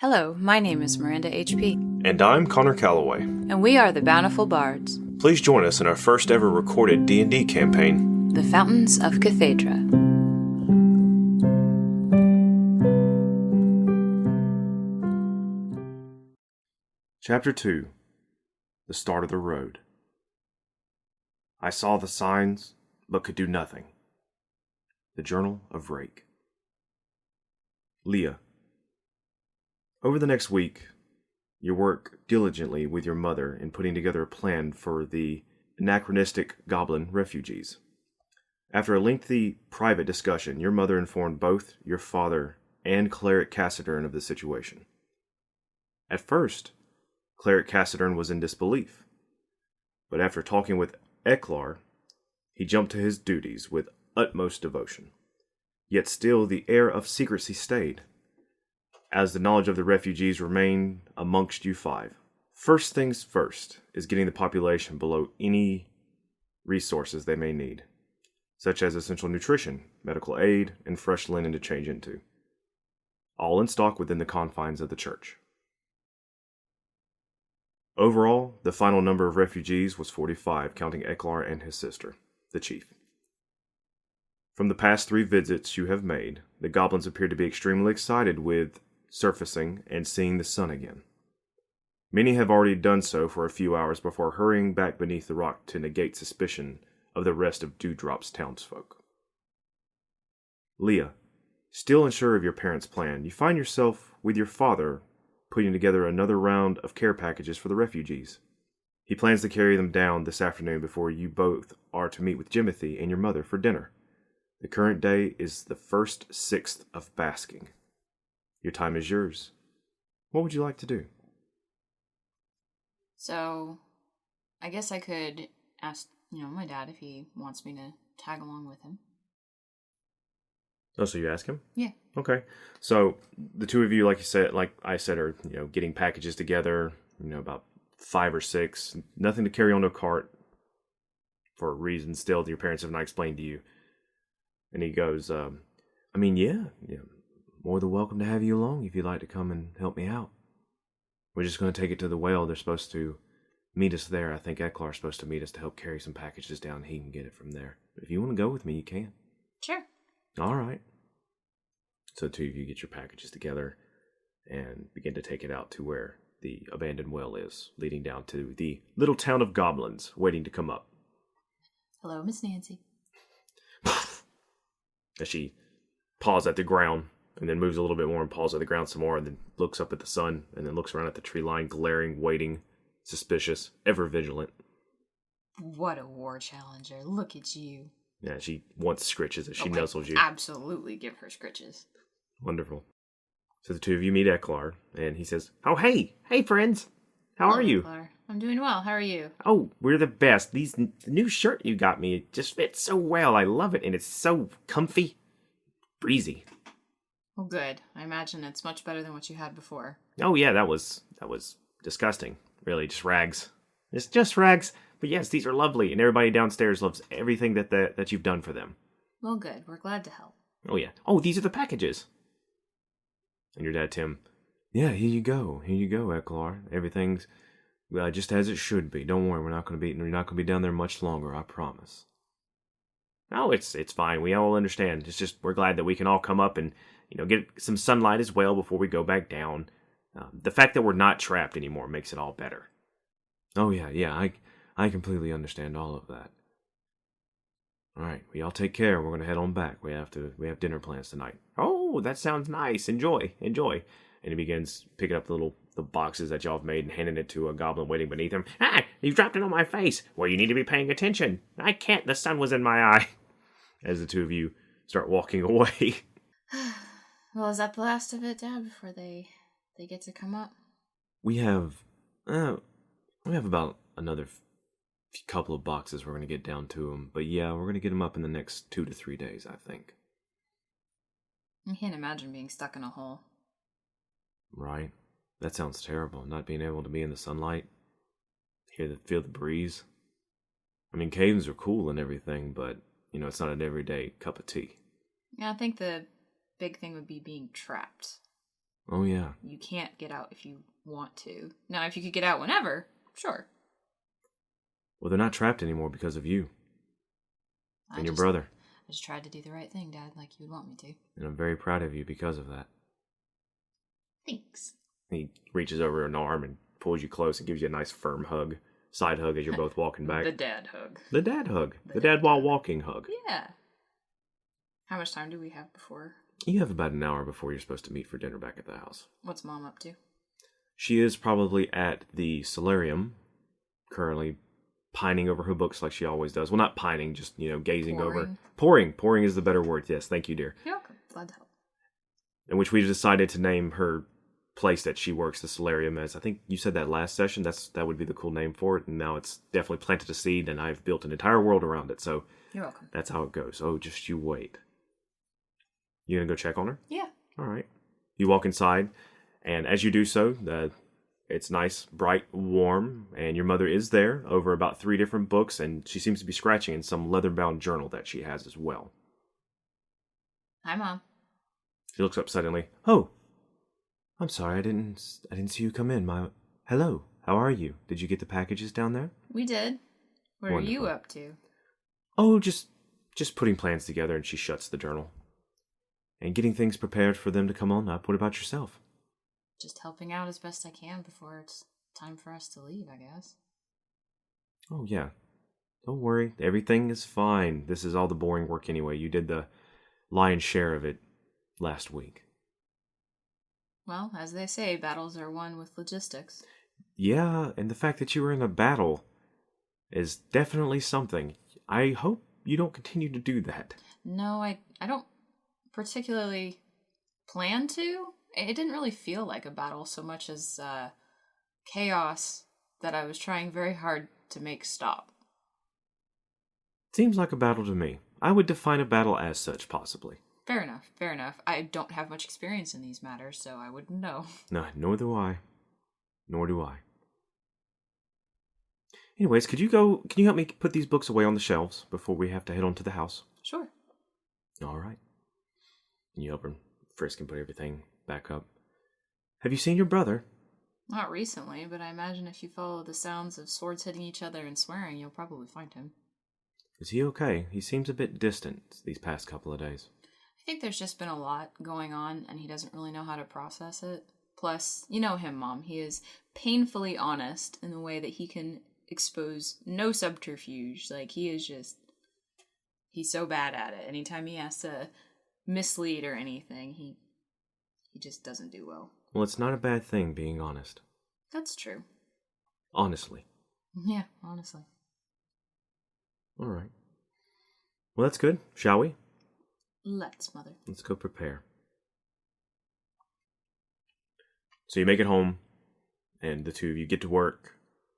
Hello, my name is Miranda H.P. And I'm Connor Calloway. And we are the Bountiful Bards. Please join us in our first ever recorded D&D campaign, The Fountains of Cathaidra. Chapter 2, The Start of the Road. I saw the signs, but could do nothing. The Journal of Rake. Leah. Over the next week, you work diligently with your mother in putting together a plan for the anachronistic goblin refugees. After a lengthy private discussion, your mother informed both your father and Cleric Cathaidra of the situation. At first, Cleric Cathaidra was in disbelief, but after talking with Eklar, he jumped to his duties with utmost devotion. Yet still the air of secrecy stayed, as the knowledge of the refugees remained amongst you five. First things first is getting the population below any resources they may need, such as essential nutrition, medical aid, and fresh linen to change into, all in stock within the confines of the church. Overall, the final number of refugees was 45, counting Eklar and his sister, the chief. From the past 3 visits you have made, the goblins appear to be extremely excited with surfacing and seeing the sun again. Many have already done so for a few hours before hurrying back beneath the rock to negate suspicion of the rest of Dewdrop's townsfolk. Leah, still unsure of your parents' plan, you find yourself with your father putting together another round of care packages for the refugees. He plans to carry them down this afternoon before you both are to meet with Jimothy and your mother for dinner. The current day is the first sixth of basking. Your time is yours. What would you like to do? So, I guess I could ask, my dad if he wants me to tag along with him. Oh, so you ask him? Yeah. Okay. So, the two of you, like I said, are, getting packages together, about 5 or 6. Nothing to carry on a cart for reasons still that your parents have not explained to you. And he goes, yeah, more than welcome to have you along if you'd like to come and help me out. We're just going to take it to the well. They're supposed to meet us there. I think Eklar's supposed to meet us to help carry some packages down. He can get it from there. But if you want to go with me, you can. Sure. All right. So the two of you get your packages together and begin to take it out to where the abandoned well is, leading down to the little town of goblins waiting to come up. Hello, Miss Nancy. As she paws at the ground and then moves a little bit more and paws at the ground some more and then looks up at the sun and then looks around at the tree line, glaring, waiting, suspicious, ever vigilant. What a war challenger. Look at you. Yeah, she wants scritches as she nuzzles you. Absolutely give her scritches. Wonderful. So the two of you meet Eklar, and he says, "Oh, hey friends. How Hello, are you?" Eklar. I'm doing well. How are you? "Oh, we're the best. The new shirt you got me, it just fits so well. I love it, and it's so comfy. Breezy." Well, good. I imagine it's much better than what you had before. Oh yeah, that was disgusting. Really, just rags. It's just rags. But yes, these are lovely, and everybody downstairs loves everything that you've done for them. Well, good. We're glad to help. Oh yeah. Oh, these are the packages. And your dad, Tim. "Yeah, here you go, Eklar. Everything's just as it should be. Don't worry, you're not going to be down there much longer. I promise." "Oh, it's fine. We all understand. It's just we're glad that we can all come up and get some sunlight as well before we go back down. The fact that we're not trapped anymore makes it all better." "Oh yeah. I completely understand all of that. All right, we all take care. We're gonna head on back. We have dinner plans tonight." "Oh, that sounds nice. Enjoy." And he begins picking up the boxes that y'all have made and handing it to a goblin waiting beneath him. "Ah, you dropped it on my face. Well, you need to be paying attention. I can't. The sun was in my eye." As the two of you start walking away. Well, is that the last of it, Dad, before they get to come up? We have about another couple of boxes we're going to get down to them. But yeah, we're going to get them up in the next 2 to 3 days, I think. I can't imagine being stuck in a hole. Right? That sounds terrible, not being able to be in the sunlight. Feel the breeze. I mean, caves are cool and everything, but, it's not an everyday cup of tea. Yeah, I think the big thing would be being trapped. Oh, yeah. You can't get out if you want to. Now, if you could get out whenever, sure. Well, they're not trapped anymore because of you. And your brother. I just tried to do the right thing, Dad, like you would want me to. And I'm very proud of you because of that. Thanks. He reaches over an arm and pulls you close and gives you a nice firm hug. Side hug as you're both walking back. The dad hug. The dad hug. The dad while walking hug. Yeah. How much time do we have before? You have about an hour before you're supposed to meet for dinner back at the house. What's Mom up to? She is probably at the solarium, currently pining over her books like she always does. Well, not pining, just, gazing over. Poring. Poring is the better word. Yes, thank you, dear. You're welcome. Glad to help. In which we decided to name her place that she works, the solarium, as I think you said that last session. That would be the cool name for it, and now it's definitely planted a seed, and I've built an entire world around it, so you're welcome. That's how it goes. Oh, just you wait. You gonna go check on her? Yeah. All right. You walk inside, and as you do so, it's nice, bright, warm, and your mother is there over about 3 different books, and she seems to be scratching in some leather-bound journal that she has as well. Hi, Mom. She looks up suddenly. Oh, I'm sorry, I didn't see you come in. Hello, how are you? Did you get the packages down there? We did. What Wonderful. Are you up to? Oh, just putting plans together, and she shuts the journal. And getting things prepared for them to come on up. What about yourself? Just helping out as best I can before it's time for us to leave, I guess. Oh, yeah. Don't worry, everything is fine. This is all the boring work anyway. You did the lion's share of it last week. Well, as they say, battles are won with logistics. Yeah, and the fact that you were in a battle is definitely something. I hope you don't continue to do that. No, I don't particularly plan to. It didn't really feel like a battle so much as chaos that I was trying very hard to make stop. Seems like a battle to me. I would define a battle as such, possibly. Fair enough. I don't have much experience in these matters, so I wouldn't know. No, nor do I. Anyways, can you help me put these books away on the shelves before we have to head on to the house? Sure. All right. And you help her frisk and put everything back up. Have you seen your brother? Not recently, but I imagine if you follow the sounds of swords hitting each other and swearing, you'll probably find him. Is he okay? He seems a bit distant these past couple of days. I think there's just been a lot going on, and he doesn't really know how to process it. Plus, you know him, Mom. He is painfully honest in the way that he can expose no subterfuge. Like, he's so bad at it. Anytime he has to mislead or anything, he just doesn't do well. Well, it's not a bad thing being honest. That's true. Honestly. Yeah, honestly. All right. Well, that's good. Shall we? Let's, Mother. Let's go prepare. So you make it home, and the two of you get to work.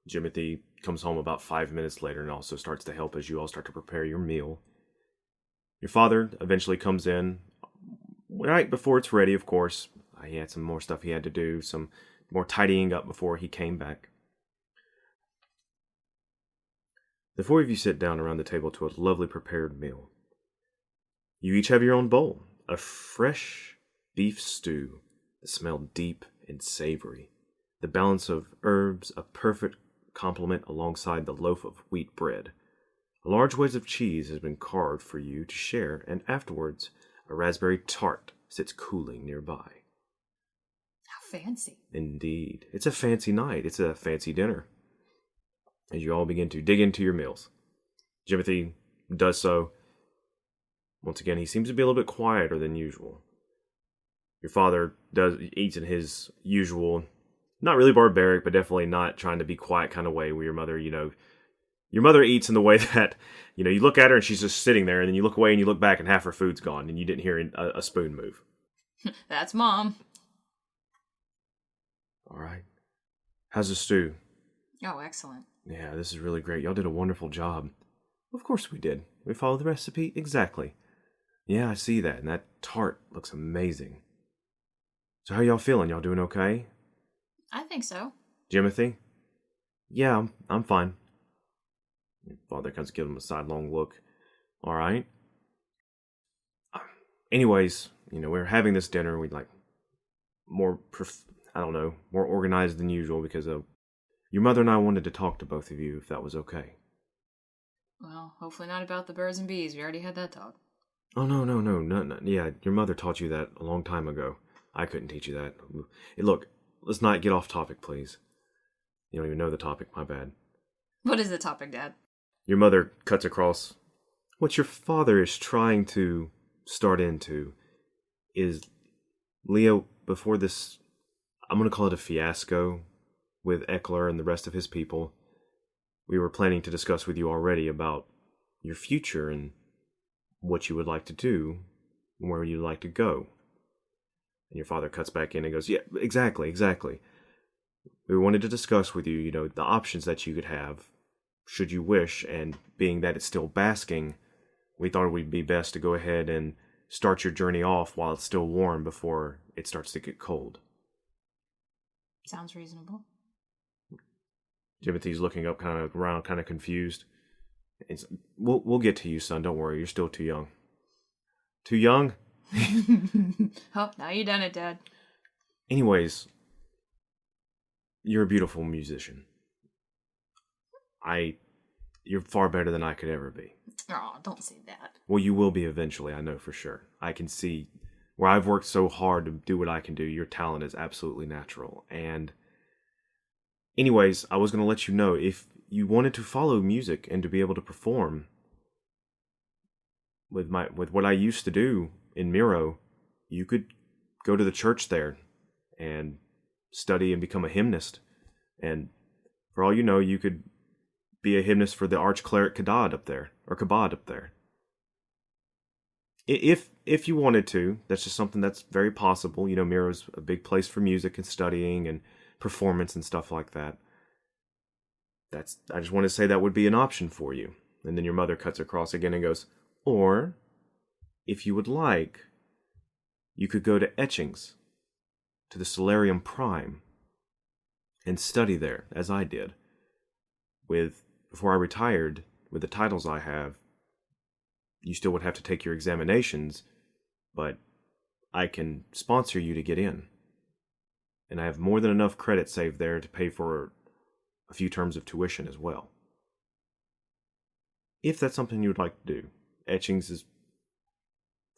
Jimothy comes home about 5 minutes later and also starts to help as you all start to prepare your meal. Your father eventually comes in right before it's ready, of course. He had some more stuff he had to do, some more tidying up before he came back. The 4 of you sit down around the table to a lovely prepared meal. You each have your own bowl, a fresh beef stew that smelled deep and savory. The balance of herbs, a perfect complement alongside the loaf of wheat bread. A large wedge of cheese has been carved for you to share, and afterwards, a raspberry tart sits cooling nearby. How fancy. Indeed. It's a fancy night. It's a fancy dinner. As you all begin to dig into your meals. Jimothy does so. Once again, he seems to be a little bit quieter than usual. Your father eats in his usual, not really barbaric, but definitely not trying to be quiet kind of way, where your mother eats in the way that, you look at her and she's just sitting there, and then you look away and you look back and half her food's gone, and you didn't hear a spoon move. That's Mom. All right. How's the stew? Oh, excellent. Yeah, this is really great. Y'all did a wonderful job. Of course we did. We followed the recipe exactly. Yeah, I see that, and that tart looks amazing. So how y'all feeling? Y'all doing okay? I think so. Jimothy? Yeah, I'm fine. Your father comes to give him a sidelong look. All right. Anyways, we're having this dinner. more, I don't know, more organized than usual because your mother and I wanted to talk to both of you if that was okay. Well, hopefully not about the birds and bees. We already had that talk. Oh, no. Yeah, your mother taught you that a long time ago. I couldn't teach you that. Hey, look, let's not get off topic, please. You don't even know the topic, my bad. What is the topic, Dad? Your mother cuts across. What your father is trying to start into is, Leo, before this, I'm going to call it a fiasco with Eckler and the rest of his people, we were planning to discuss with you already about your future and what you would like to do, and where you'd like to go. And your father cuts back in and goes, yeah, exactly. We wanted to discuss with you, the options that you could have, should you wish, and being that it's still basking, we thought it would be best to go ahead and start your journey off while it's still warm before it starts to get cold. Sounds reasonable. Timothy's looking up kind of around, kind of confused. We'll get to you, son. Don't worry. You're still too young. Too young? Oh, now you done it, Dad. Anyways, you're a beautiful musician. You're far better than I could ever be. Oh, don't say that. Well, you will be eventually, I know for sure. I can see where I've worked so hard to do what I can do. Your talent is absolutely natural. And anyways, I was going to let you know, if you wanted to follow music and to be able to perform with what I used to do in Miro, you could go to the church there and study and become a hymnist. And for all you know, you could be a hymnist for the archcleric Kabod up there. If you wanted to, that's just something that's very possible. Miro's a big place for music and studying and performance and stuff like that. I just want to say that would be an option for you. And then your mother cuts across again and goes, or if you would like, you could go to Etchings, to the Solarium Prime, and study there, as I did. Before I retired, with the titles I have, you still would have to take your examinations, but I can sponsor you to get in. And I have more than enough credit saved there to pay for a few terms of tuition as well. If that's something you would like to do. Etchings is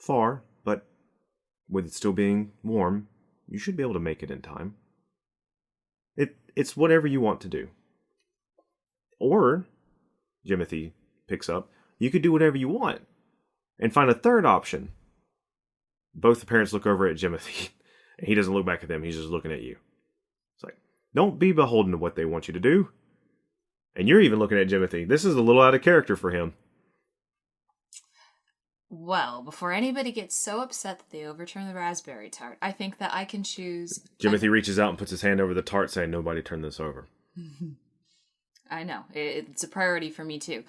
far, but with it still being warm, you should be able to make it in time. It's whatever you want to do. Or, Jimothy picks up, you could do whatever you want and find a third option. Both the parents look over at Jimothy, and he doesn't look back at them, he's just looking at you. It's like, don't be beholden to what they want you to do. And you're even looking at Jimothy. This is a little out of character for him. Well, before anybody gets so upset that they overturn the raspberry tart, I think that I can choose... Jimothy reaches out and puts his hand over the tart, saying, nobody turn this over. I know. It's a priority for me, too.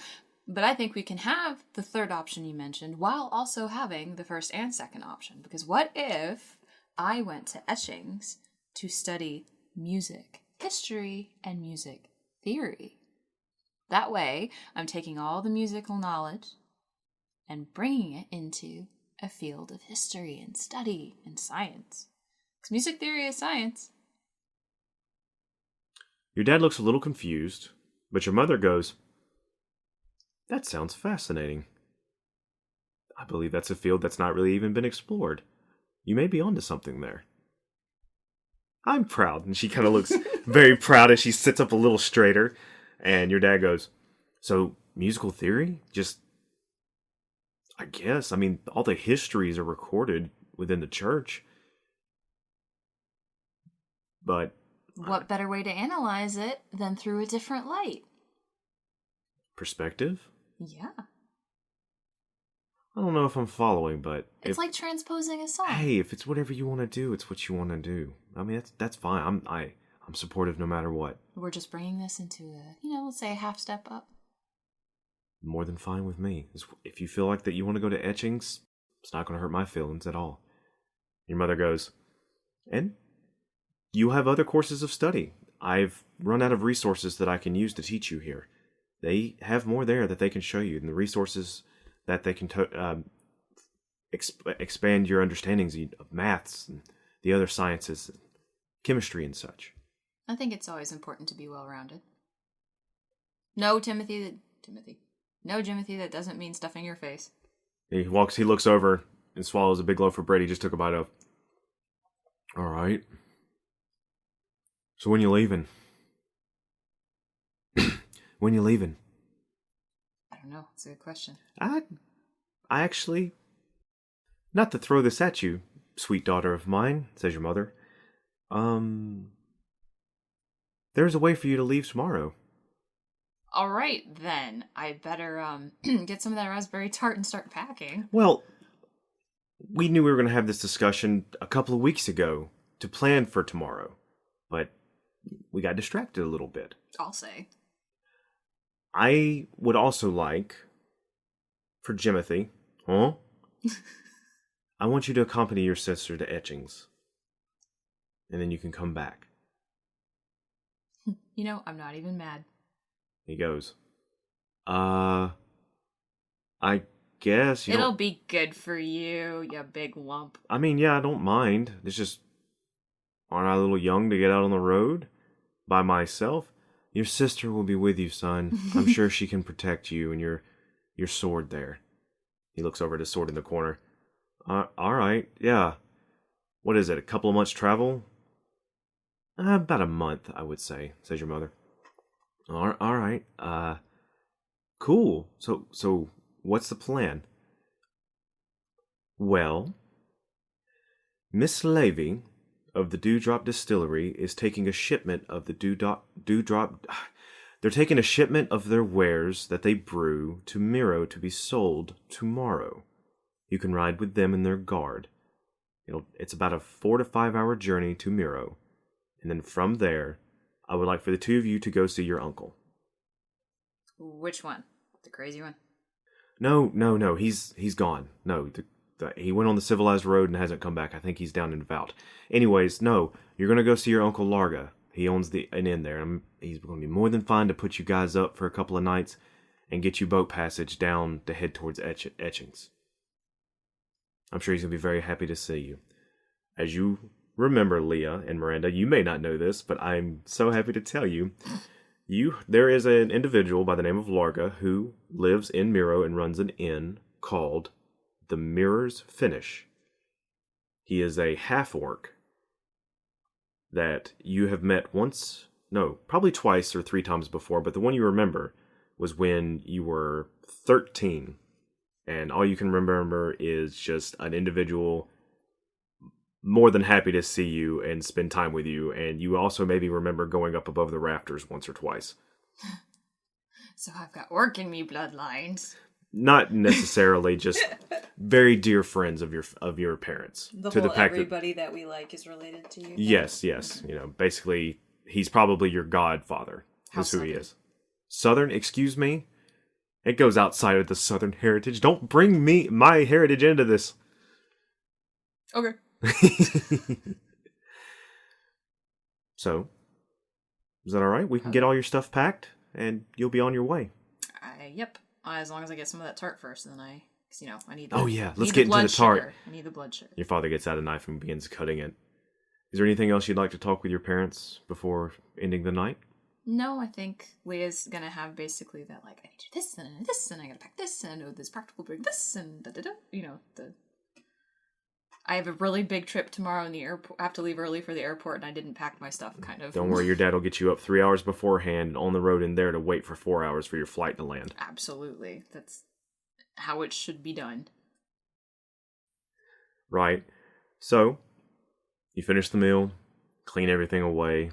But I think we can have the third option you mentioned while also having the first and second option. Because what if I went to Etchings to study music history and music theory? That way, I'm taking all the musical knowledge and bringing it into a field of history and study and science. Because music theory is science. Your dad looks a little confused, but your mother goes, that sounds fascinating. I believe that's a field that's not really even been explored. You may be onto something there. I'm proud. And she kind of looks very proud as she sits up a little straighter. And your dad goes, so musical theory? Just, I guess. I mean, all the histories are recorded within the church. But what better way to analyze it than through a different light? Perspective? Yeah. I don't know if I'm following, but... It's like transposing a song. Hey, if it's whatever you want to do, it's what you want to do. I mean, that's fine. I'm supportive no matter what. We're just bringing this into let's say a half step up. More than fine with me. If you feel like that you want to go to Etchings, it's not going to hurt my feelings at all. Your mother goes, and you have other courses of study. I've run out of resources that I can use to teach you here. They have more there that they can show you, and the resources that they can expand your understandings of maths and the other sciences, chemistry and such. I think it's always important to be well-rounded. No, Timothy, that doesn't mean stuffing your face. He looks over and swallows a big loaf of bread he just took a bite of. All right. So when you leaving? When you leaving? I don't know. It's a good question. I actually, not to throw this at you, sweet daughter of mine, says your mother. There's a way for you to leave tomorrow. All right, then. I better get some of that raspberry tart and start packing. Well, we knew we were going to have this discussion a couple of weeks ago to plan for tomorrow, but we got distracted a little bit. I'll say. I would also like, for Jimothy, I want you to accompany your sister to Etchings. And then you can come back. You know, I'm not even mad. He goes, I guess It'll be good for you, you big lump. I mean, yeah, I don't mind. It's just, aren't I a little young to get out on the road by myself? Your sister will be with you, son. I'm sure she can protect you and your sword there. He looks over at his sword in the corner. All right, yeah. What is it, a couple of months' travel? About a month, I would say, says your mother. All right. Cool. So what's the plan? Well, Miss Levy of the Dewdrop Distillery is taking a shipment of the Dewdrop. They're taking a shipment of their wares that they brew to Miro to be sold tomorrow. You can ride with them in their guard. It's about a 4 to 5 hour journey to Miro, and then from there, I would like for the two of you to go see your uncle. Which one? The crazy one? No. He's gone. No, he went on the Civilized Road and hasn't come back. I think he's down in Vout. Anyways, no, you're going to go see your Uncle Larga. He owns an inn there, and he's going to be more than fine to put you guys up for a couple of nights and get you boat passage down to head towards Etchings. I'm sure he's going to be very happy to see you. As you remember, Leah and Miranda, you may not know this, but I'm so happy to tell you, there is an individual by the name of Larga who lives in Miro and runs an inn called the Mirror's Finish. He is a half-orc that you have met probably twice or 3 times before, but the one you remember was when you were 13, and all you can remember is just an individual more than happy to see you and spend time with you, and you also maybe remember going up above the rafters once or twice. So I've got orc in me bloodlines. Not necessarily, just very dear friends of your parents. Everybody that we like is related to you. Yes. Basically, he's probably your godfather. That's who he is. Southern, excuse me? It goes outside of the Southern heritage. Don't bring my heritage into this. Okay. So, is that all right? We can get all your stuff packed, and you'll be on your way. Yep. As long as I get some of that tart first, and then I need. Let's get into the tart. Sugar. I need the blood sugar. Your father gets out a knife and begins cutting it. Is there anything else you'd like to talk with your parents before ending the night? No, I think Leah's gonna have basically that, like, I need to do this, and I gotta pack this, and I know this practical bring this, and da-da-da. I have a really big trip tomorrow in the airport. I have to leave early for the airport, and I didn't pack my stuff, kind of. Don't worry, your dad will get you up 3 hours beforehand on the road in there to wait for 4 hours for your flight to land. Absolutely. That's how it should be done. Right. So, you finish the meal, clean everything away.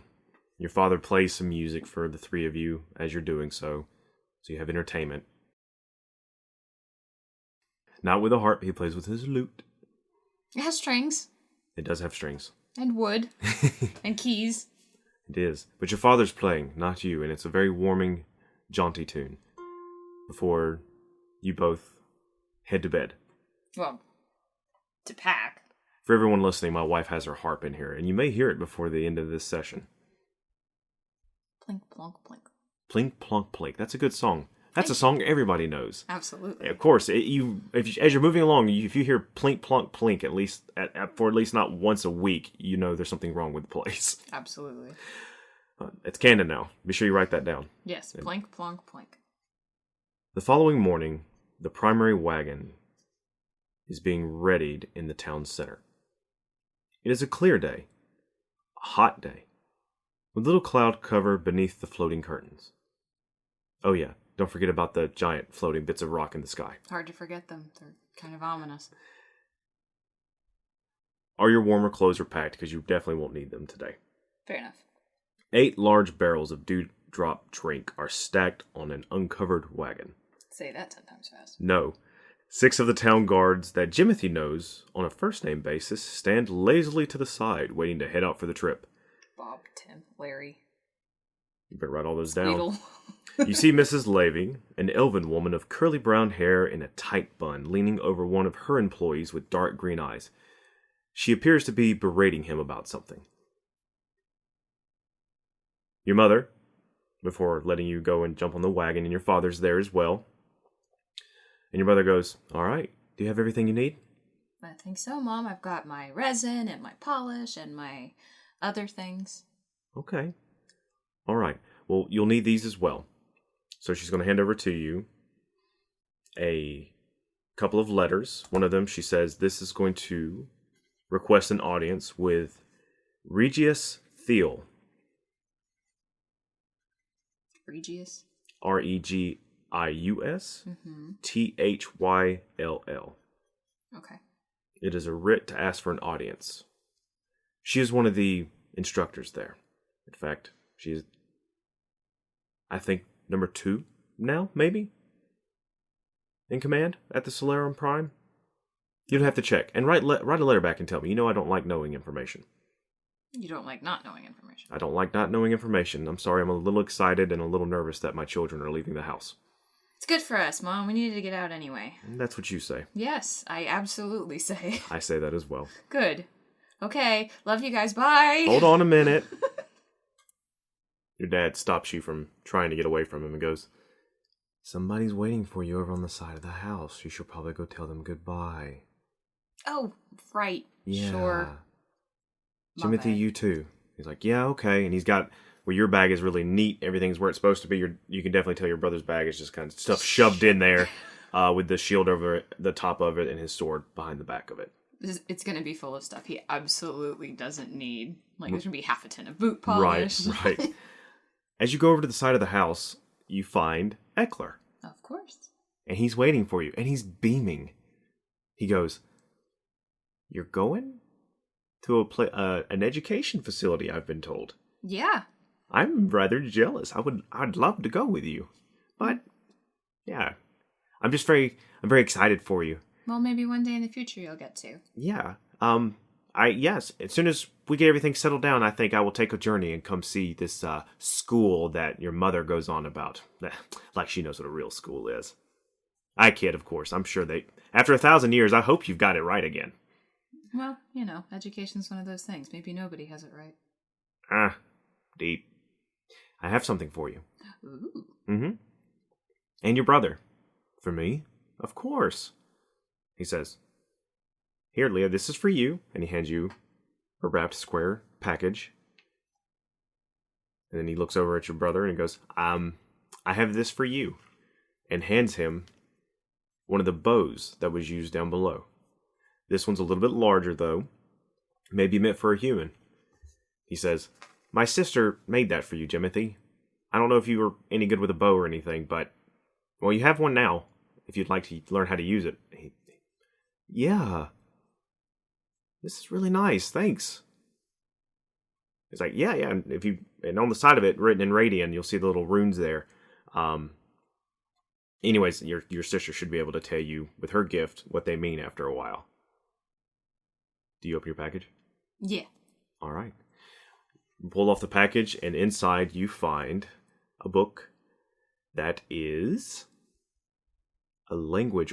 Your father plays some music for the 3 of you as you're doing so you have entertainment. Not with a harp, he plays with his lute. It has strings. It does have strings. And wood. And keys. It is. But your father's playing, not you, and it's a very warming, jaunty tune. Before you both head to bed. Well, to pack. For everyone listening, my wife has her harp in here, and you may hear it before the end of this session. Plink, plonk, plink. Plink, plonk, plink. That's a good song. That's a song everybody knows. Absolutely. Of course, as you're moving along, if you hear plink, plonk, plink, for at least not once a week, you know there's something wrong with the place. Absolutely. It's canon now. Be sure you write that down. Yes, plink, plonk, plink. The following morning, the primary wagon is being readied in the town center. It is a clear day, a hot day, with little cloud cover beneath the floating curtains. Oh yeah, don't forget about the giant floating bits of rock in the sky. Hard to forget them. They're kind of ominous. All your warmer clothes are packed because you definitely won't need them today. Fair enough. 8 large barrels of dewdrop drink are stacked on an uncovered wagon. Say that 10 times fast. No. 6 of the town guards that Jimothy knows on a first-name basis stand lazily to the side, waiting to head out for the trip. Bob, Tim, Larry. You better write all those down. Squeedle. You see Mrs. Levy, an elven woman of curly brown hair in a tight bun, leaning over one of her employees with dark green eyes. She appears to be berating him about something. Your mother, before letting you go and jump on the wagon, and your father's there as well. And your mother goes, all right, do you have everything you need? I think so, Mom. I've got my resin and my polish and my other things. Okay. All right. Well, you'll need these as well. So she's going to hand over to you a couple of letters. One of them, she says, this is going to request an audience with Regius Thiel. Regius? Regius Thyll. Okay. It is a writ to ask for an audience. She is one of the instructors there. In fact, she is, I think, number 2 now, maybe? In command at the Solarum Prime? You'd have to check. And write a letter back and tell me. You know I don't like knowing information. You don't like not knowing information. I don't like not knowing information. I'm sorry, I'm a little excited and a little nervous that my children are leaving the house. It's good for us, Mom. We needed to get out anyway. That's what you say. Yes, I absolutely say. I say that as well. Good. Okay, love you guys. Bye. Hold on a minute. Your dad stops you from trying to get away from him and goes, somebody's waiting for you over on the side of the house. You should probably go tell them goodbye. Oh, right. Yeah. Sure. Timothy, you too. He's like, yeah, okay. And he's got, well, your bag is really neat. Everything's where it's supposed to be. You can definitely tell your brother's bag is just kind of stuff shoved in there with the shield over the top of it and his sword behind the back of it. It's going to be full of stuff he absolutely doesn't need. Like, there's going to be half a tin of boot polish. Right. As you go over to the side of the house, you find Eckler. Of course. And he's waiting for you. And he's beaming. He goes, you're going to an education facility, I've been told. Yeah. I'm rather jealous. I'd love to go with you. But, yeah. I'm very excited for you. Well, maybe one day in the future you'll get to. Yeah. Yes, as soon as we get everything settled down, I think I will take a journey and come see this school that your mother goes on about. Like she knows what a real school is. I kid, of course. I'm sure after 1,000 years, I hope you've got it right again. Well, education's one of those things. Maybe nobody has it right. Deep. I have something for you. Ooh. Mm-hmm. And your brother. For me? Of course. He says, here, Leah, this is for you. And he hands you a wrapped square package. And then he looks over at your brother and he goes, I have this for you. And hands him one of the bows that was used down below. This one's a little bit larger, though. Maybe meant for a human. He says, my sister made that for you, Jimothy. I don't know if you were any good with a bow or anything, but, well, you have one now, if you'd like to learn how to use it. Yeah. This is really nice, thanks. He's like, yeah, and on the side of it, written in Radian, you'll see the little runes there. Anyways, your sister should be able to tell you, with her gift, what they mean after a while. Do you open your package? Yeah. All right. Pull off the package, and inside you find a book that is a language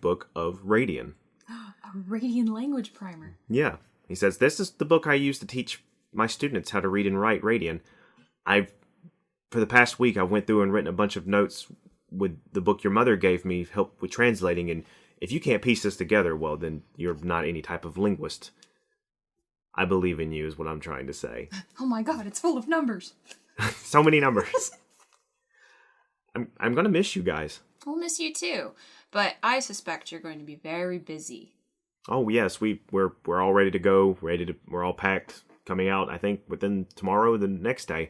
book of Radian. A Radian language primer. Yeah. He says, this is the book I use to teach my students how to read and write Radian. I've for the past week, I went through and written a bunch of notes with the book your mother gave me, help with translating, and if you can't piece this together, well, then you're not any type of linguist. I believe in you is what I'm trying to say. Oh my god, it's full of numbers. So many numbers. I'm going to miss you guys. We'll miss you too, but I suspect you're going to be very busy. Oh yes, we're all ready to go. We're all packed. Coming out, I think within tomorrow, the next day.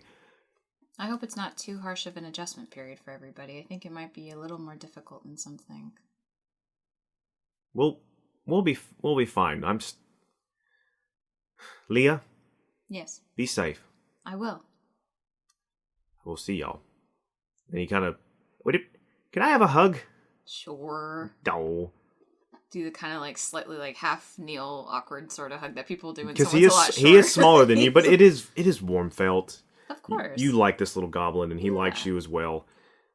I hope it's not too harsh of an adjustment period for everybody. I think it might be a little more difficult than some think. We'll be fine. Leah. Yes. Be safe. I will. We'll see y'all. And he kind of, can I have a hug? Sure. No. Do the kind of like slightly like half kneel awkward sort of hug that people do when Because someone's a lot shorter. he is smaller than you, but it is warm felt. Of course. You like this little goblin, and he likes you as well.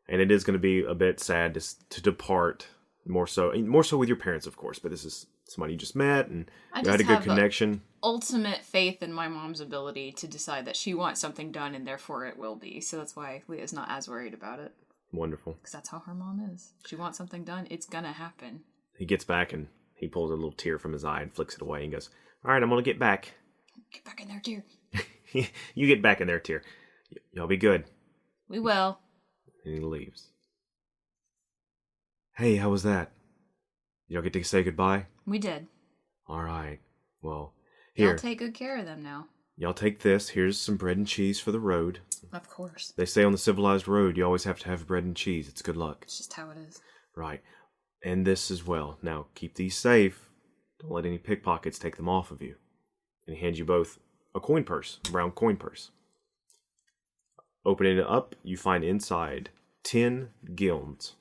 And it is going to be a bit sad to depart. More so with your parents, of course. But this is somebody you just met, and you had a good connection. Ultimate faith in my mom's ability to decide that she wants something done, and therefore it will be. So that's why Leah's not as worried about it. Wonderful. Because that's how her mom is. She wants something done, it's gonna happen. He gets back and he pulls a little tear from his eye and flicks it away and goes, "All right, I'm gonna get back." Get back in there, dear. You get back in there, dear. Y'all be good. We will. And he leaves. Hey, how was that? Y'all get to say goodbye? We did. All right. Well, here. Y'all take good care of them now. Y'all take this. Here's some bread and cheese for the road. Of course. They say on the Civilized Road, you always have to have bread and cheese. It's good luck. It's just how it is. Right. And this as well. Now, keep these safe. Don't let any pickpockets take them off of you. And he hands you both a coin purse, a brown coin purse. Opening it up, you find inside 10 guilds.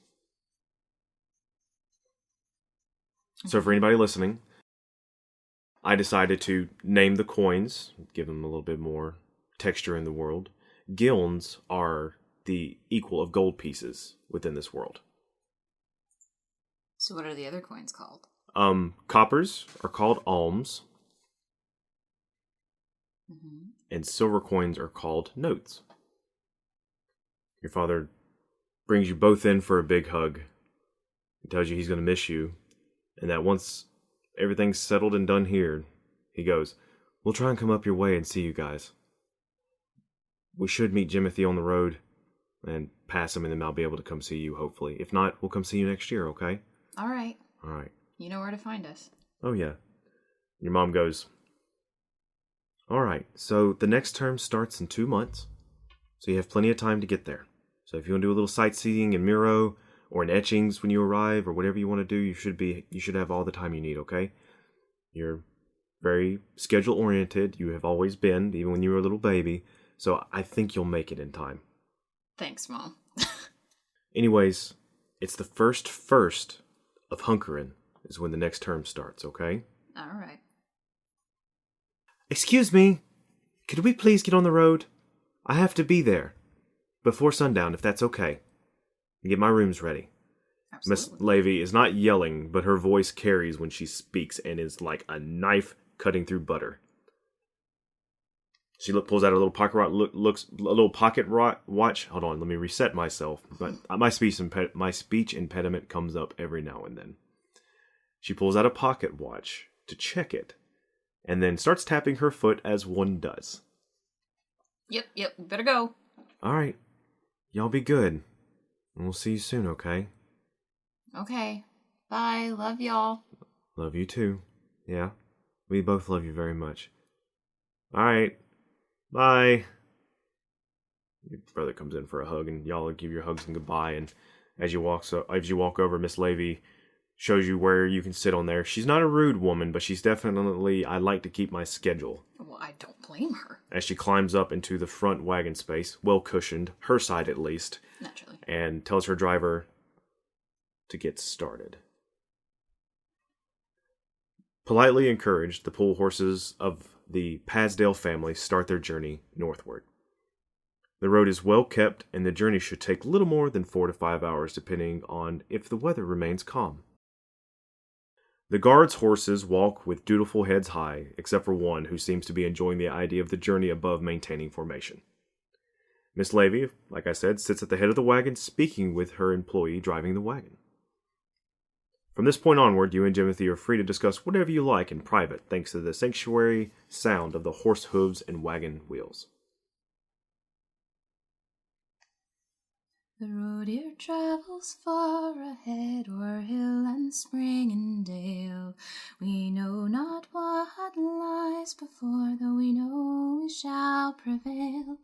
So for anybody listening, I decided to name the coins, give them a little bit more texture in the world. Guilds are the equal of gold pieces within this world. So what are the other coins called? Coppers are called alms. Mm-hmm. And silver coins are called notes. Your father brings you both in for a big hug. He tells you he's going to miss you. And that once everything's settled and done here, he goes, "We'll try and come up your way and see you guys. We should meet Jimothy on the road and pass him, and then I'll be able to come see you, hopefully. If not, we'll come see you next year, okay?" All right. All right. You know where to find us. Oh, yeah. Your mom goes, "All right, so the next term starts in 2 months, so you have plenty of time to get there. So if you want to do a little sightseeing in Miro or in Etchings when you arrive or whatever you want to do, you should have all the time you need, okay? You're very schedule-oriented. You have always been, even when you were a little baby, so I think you'll make it in time." Thanks, Mom. Anyways, it's the first of Hunkerin is when the next term starts, okay? All right. "Excuse me, could we please get on the road? I have to be there before sundown, if that's okay. And get my rooms ready." Miss Levy is not yelling, but her voice carries when she speaks and is like a knife cutting through butter. She pulls out a little pocket watch. Hold on, let me reset myself. But my speech impediment comes up every now and then. She pulls out a pocket watch to check it, and then starts tapping her foot as one does. Yep, better go. All right, y'all be good. And we'll see you soon, okay? Okay. Bye. Love y'all. Love you too. Yeah, we both love you very much. All right, bye. Your brother comes in for a hug, and y'all give your hugs and goodbye. And as you walk over, Miss Levy shows you where you can sit on there. She's not a rude woman, but she's definitely, I like to keep my schedule. Well, I don't blame her. As she climbs up into the front wagon space, well cushioned, her side at least. Naturally. And tells her driver to get started. Politely encouraged, the pool horses of the Pasdale family start their journey northward. The road is well kept, and the journey should take little more than 4 to 5 hours, depending on if the weather remains calm. The guards' horses walk with dutiful heads high, except for one who seems to be enjoying the idea of the journey above maintaining formation. Miss Levy, like I said, sits at the head of the wagon speaking with her employee driving the wagon. From this point onward, you and Jimothy are free to discuss whatever you like in private, thanks to the sanctuary sound of the horse hooves and wagon wheels. The road here travels far ahead, o'er hill and spring and dale. We know not what lies before, though we know we shall prevail.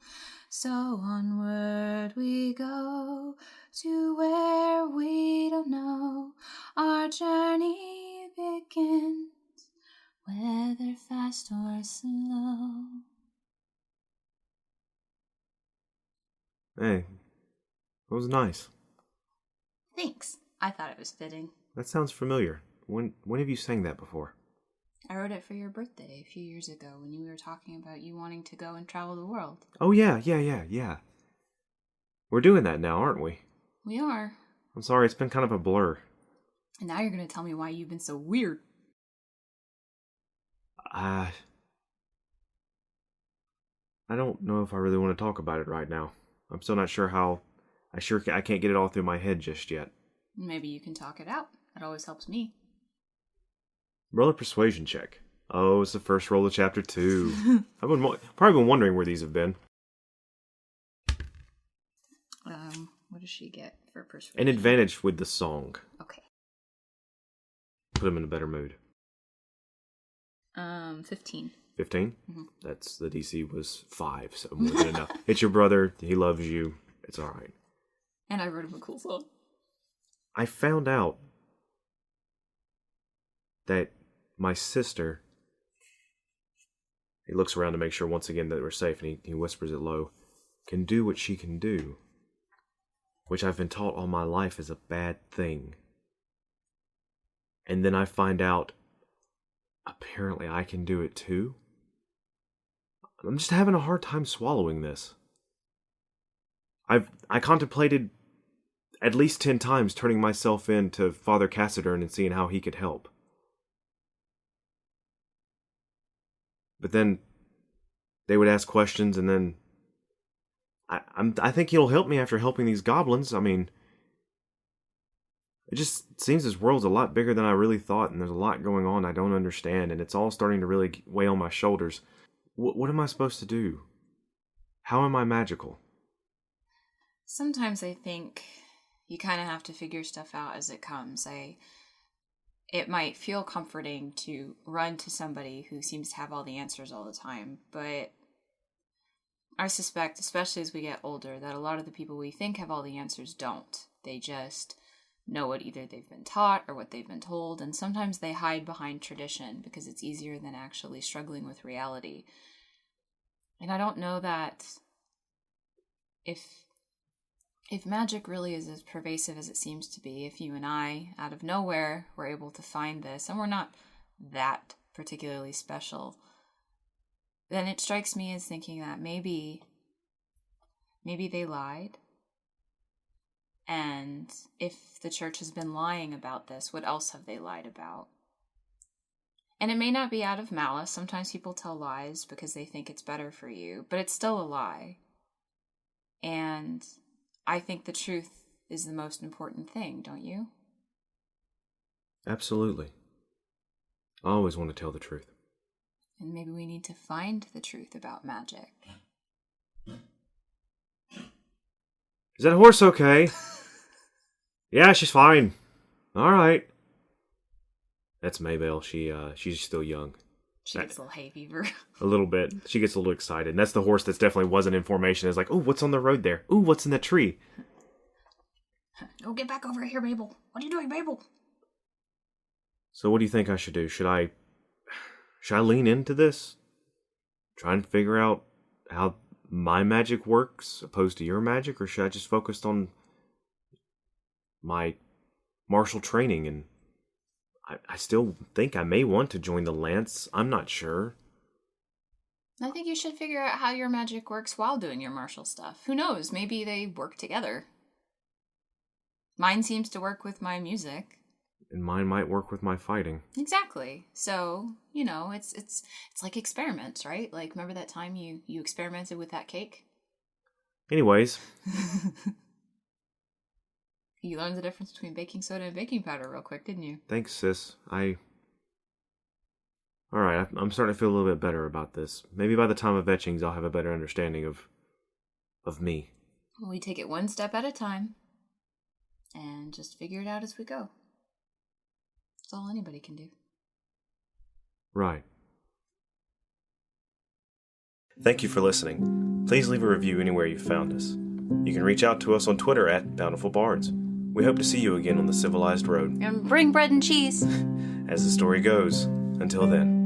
So onward we go, to where we don't know. Our journey begins, whether fast or slow. Hey, that was nice. Thanks. I thought it was fitting. That sounds familiar. When have you sang that before? I wrote it for your birthday a few years ago when you were talking about you wanting to go and travel the world. Oh, yeah. We're doing that now, aren't we? We are. I'm sorry, it's been kind of a blur. And now you're going to tell me why you've been so weird. I don't know if I really want to talk about it right now. I'm still not sure how... I can't get it all through my head just yet. Maybe you can talk it out. That always helps me. Roll a persuasion check. Oh, it's the first roll of chapter 2. I've probably been wondering where these have been. What does she get for persuasion? An advantage with the song. Okay. Put him in a better mood. 15. 15? Mm-hmm. That's, the DC was 5, so more than enough. It's your brother, he loves you, it's alright. And I wrote him a cool song. I found out that my sister... He looks around to make sure once again that we're safe, and he whispers it low, can do what she can do, which I've been taught all my life is a bad thing. And then I find out, apparently I can do it too? I'm just having a hard time swallowing this. I contemplated at least 10 times turning myself in to Father Cathaidra and seeing how he could help. But then they would ask questions, and then I think he'll help me after helping these goblins. I mean, it just seems this world's a lot bigger than I really thought, and there's a lot going on I don't understand, and it's all starting to really weigh on my shoulders. What am I supposed to do? How am I magical? Sometimes I think you kind of have to figure stuff out as it comes. It might feel comforting to run to somebody who seems to have all the answers all the time, but I suspect, especially as we get older, that a lot of the people we think have all the answers don't. They just know what either they've been taught or what they've been told, and sometimes they hide behind tradition because it's easier than actually struggling with reality. And I don't know that if magic really is as pervasive as it seems to be, if you and I, out of nowhere, were able to find this, and we're not that particularly special, then it strikes me as thinking that maybe they lied. And if the church has been lying about this, what else have they lied about? And it may not be out of malice. Sometimes people tell lies because they think it's better for you, but it's still a lie. And I think the truth is the most important thing, don't you? Absolutely. I always want to tell the truth. And maybe we need to find the truth about magic. Is that horse okay? Yeah, she's fine. All right. That's Maybelle. She's still young. She gets a little hay fever. A little bit. She gets a little excited. And that's the horse that definitely wasn't in formation. It's like, oh, what's on the road there? Ooh, what's in that tree? Oh, get back over here, Mabel. What are you doing, Mabel? So what do you think I should do? Should I lean into this? Try and figure out how my magic works opposed to your magic? Or should I just focus on my martial training? And I still think I may want to join the Lance. I'm not sure. I think you should figure out how your magic works while doing your martial stuff. Who knows? Maybe they work together. Mine seems to work with my music. And mine might work with my fighting. Exactly. So, it's like experiments, right? Like, remember that time you experimented with that cake? Anyways. You learned the difference between baking soda and baking powder real quick, didn't you? Thanks, sis. Alright, I'm starting to feel a little bit better about this. Maybe by the time of etchings, I'll have a better understanding of me. We take it one step at a time and just figure it out as we go. That's all anybody can do. Right. Thank you for listening. Please leave a review anywhere you found us. You can reach out to us on Twitter at Bountiful Bards. We hope to see you again on the Civilized Road. And bring bread and cheese. As the story goes, until then.